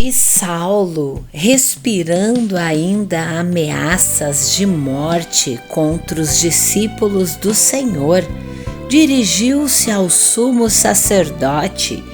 E Saulo, respirando ainda ameaças de morte contra os discípulos do Senhor, dirigiu-se ao sumo sacerdote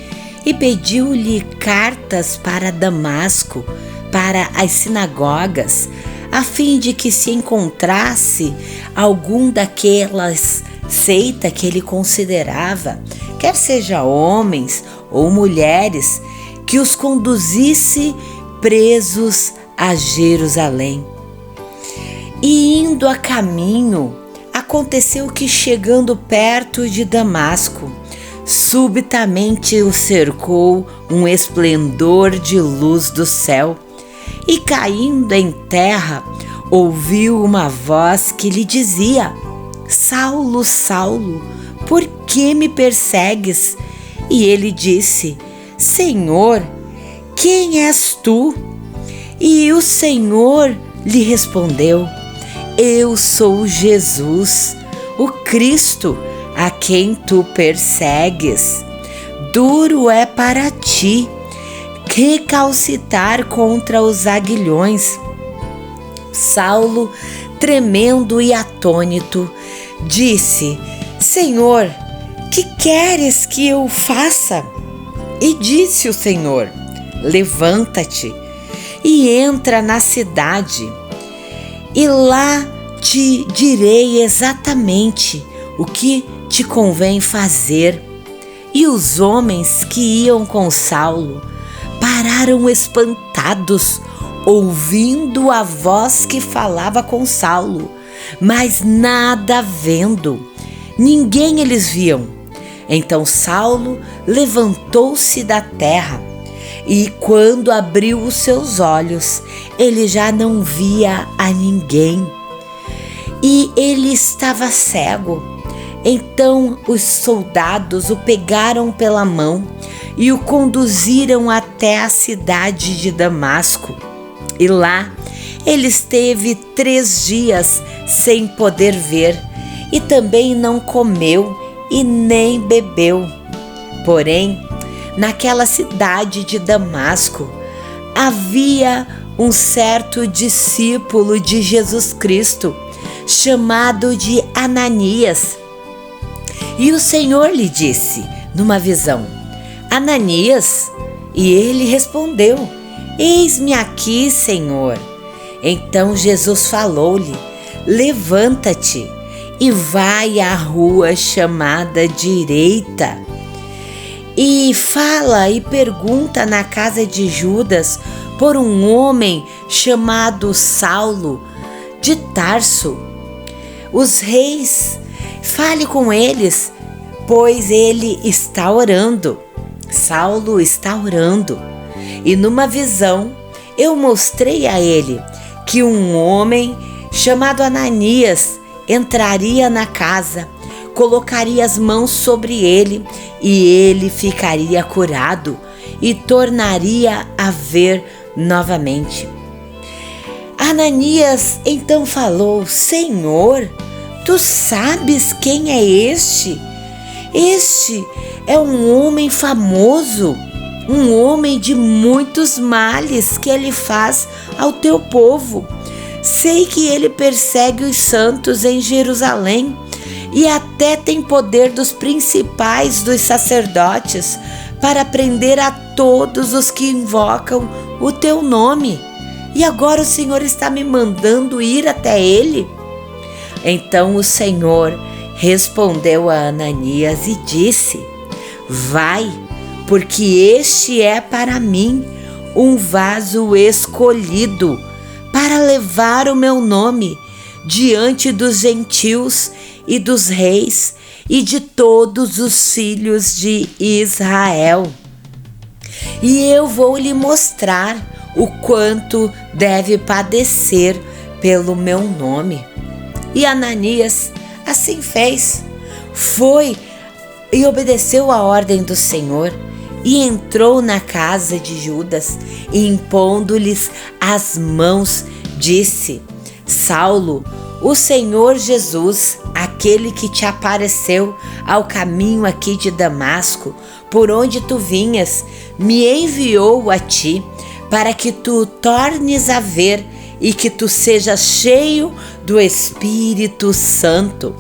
e pediu-lhe cartas para Damasco, para as sinagogas, a fim de que se encontrasse algum daquelas seita que ele considerava, quer seja homens ou mulheres, que os conduzisse presos a Jerusalém. E indo a caminho, aconteceu que, chegando perto de Damasco, subitamente o cercou um esplendor de luz do céu, e caindo em terra, ouviu uma voz que lhe dizia: Saulo, Saulo, por que me persegues? E ele disse: Senhor, quem és tu? E o Senhor lhe respondeu: Eu sou Jesus, o Cristo, a quem tu persegues. Duro é para ti recalcitrar contra os aguilhões. Saulo, tremendo e atônito, disse: Senhor, que queres que eu faça? E disse o Senhor: Levanta-te e entra na cidade, e lá te direi exatamente o que te convém fazer. E os homens que iam com Saulo pararam espantados, ouvindo a voz que falava com Saulo, mas nada vendo. Ninguém eles viam. Então Saulo levantou-se da terra, e quando abriu os seus olhos, ele já não via a ninguém, e ele estava cego. Então os soldados o pegaram pela mão e o conduziram até a cidade de Damasco. E lá ele esteve 3 dias sem poder ver, e também não comeu e nem bebeu. Porém, naquela cidade de Damasco havia um certo discípulo de Jesus Cristo, chamado de Ananias. E o Senhor lhe disse numa visão: Ananias? E ele respondeu: Eis-me aqui, Senhor. Então Jesus falou-lhe: Levanta-te e vai à rua chamada Direita, e fala e pergunta na casa de Judas por um homem chamado Saulo de Tarso. Os reis, fale com eles, pois ele está orando. Saulo está orando. E numa visão eu mostrei a ele que um homem chamado Ananias entraria na casa, colocaria as mãos sobre ele, e ele ficaria curado e tornaria a ver novamente. Ananias então falou: Senhor, tu sabes quem é este? Este é um homem famoso, um homem de muitos males que ele faz ao teu povo. Sei que ele persegue os santos em Jerusalém e até tem poder dos principais dos sacerdotes para prender a todos os que invocam o teu nome. E agora o Senhor está me mandando ir até ele? Então o Senhor respondeu a Ananias e disse: Vai, porque este é para mim um vaso escolhido para levar o meu nome diante dos gentios e dos reis e de todos os filhos de Israel. E eu vou lhe mostrar o quanto deve padecer pelo meu nome. E Ananias assim fez. Foi e obedeceu a ordem do Senhor, e entrou na casa de Judas, e impondo-lhes as mãos, disse: Saulo, o Senhor Jesus, aquele que te apareceu ao caminho aqui de Damasco, por onde tu vinhas, me enviou a ti, para que tu tornes a ver e que tu sejas cheio do Espírito Santo.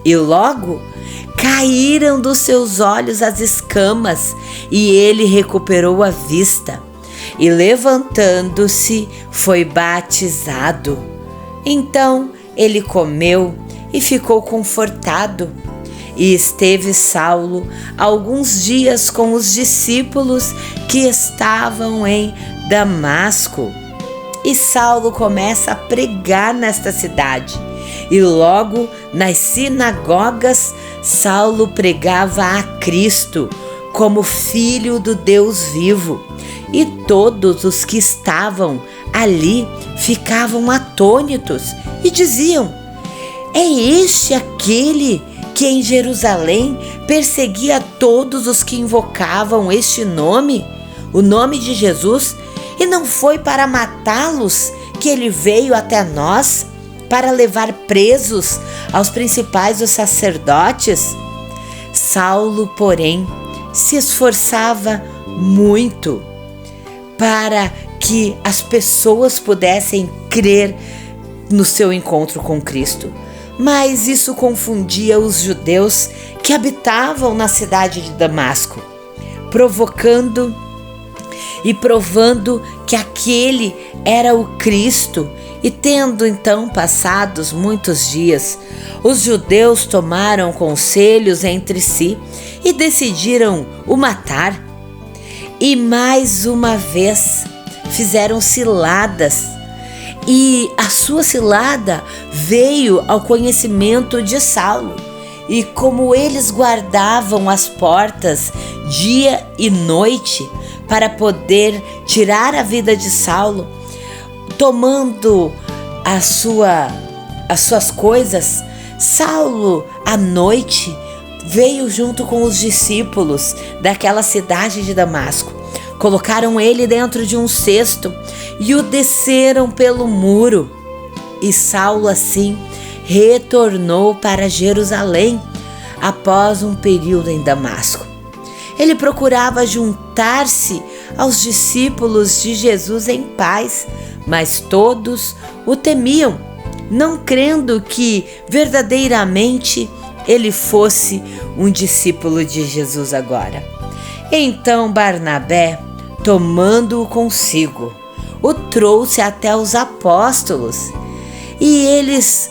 E logo caíram dos seus olhos as escamas, e ele recuperou a vista. E levantando-se, foi batizado. Então ele comeu e ficou confortado. E esteve Saulo alguns dias com os discípulos que estavam em Damasco. E Saulo começa a pregar nesta cidade. E logo nas sinagogas, Saulo pregava a Cristo como Filho do Deus vivo. E todos os que estavam ali ficavam atônitos e diziam: é este aquele que em Jerusalém perseguia todos os que invocavam este nome, o nome de Jesus, e não foi para matá-los que ele veio até nós, para levar presos aos principais dos sacerdotes? Saulo, porém, se esforçava muito para que as pessoas pudessem crer no seu encontro com Cristo. Mas isso confundia os judeus que habitavam na cidade de Damasco, provocando e provando que aquele era o Cristo. E tendo então passados muitos dias, os judeus tomaram conselhos entre si e decidiram o matar. E mais uma vez fizeram ciladas, e a sua cilada veio ao conhecimento de Saulo. E como eles guardavam as portas dia e noite para poder tirar a vida de Saulo, tomando as suas coisas, Saulo à noite veio junto com os discípulos daquela cidade de Damasco. Colocaram ele dentro de um cesto e o desceram pelo muro. E Saulo assim retornou para Jerusalém após um período em Damasco. Ele procurava juntar-se aos discípulos de Jesus em paz, mas todos o temiam, não crendo que verdadeiramente ele fosse um discípulo de Jesus agora. Então Barnabé, tomando-o consigo, o trouxe até os apóstolos, e eles,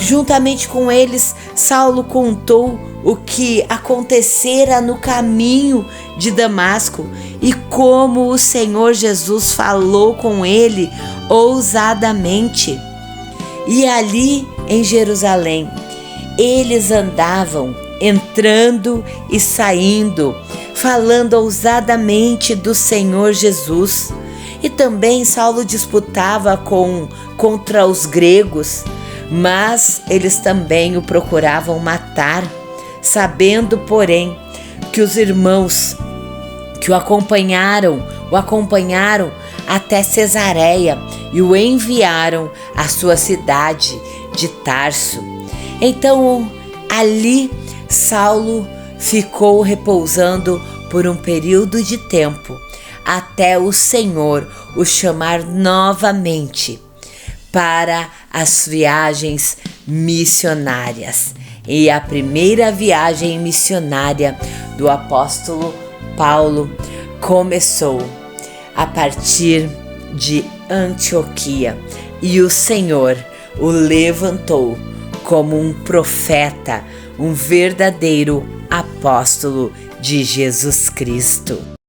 juntamente com eles, Saulo contou o que acontecera no caminho de Damasco e como o Senhor Jesus falou com ele ousadamente. E ali em Jerusalém, eles andavam entrando e saindo, falando ousadamente do Senhor Jesus. E também Saulo disputava contra os gregos, mas eles também o procuravam matar, sabendo, porém, que os irmãos que o acompanharam até Cesareia e o enviaram à sua cidade de Tarso. Então, ali Saulo ficou repousando por um período de tempo, até o Senhor o chamar novamente para as viagens missionárias. E a primeira viagem missionária do apóstolo Paulo começou a partir de Antioquia, e o Senhor o levantou como um profeta, um verdadeiro apóstolo de Jesus Cristo.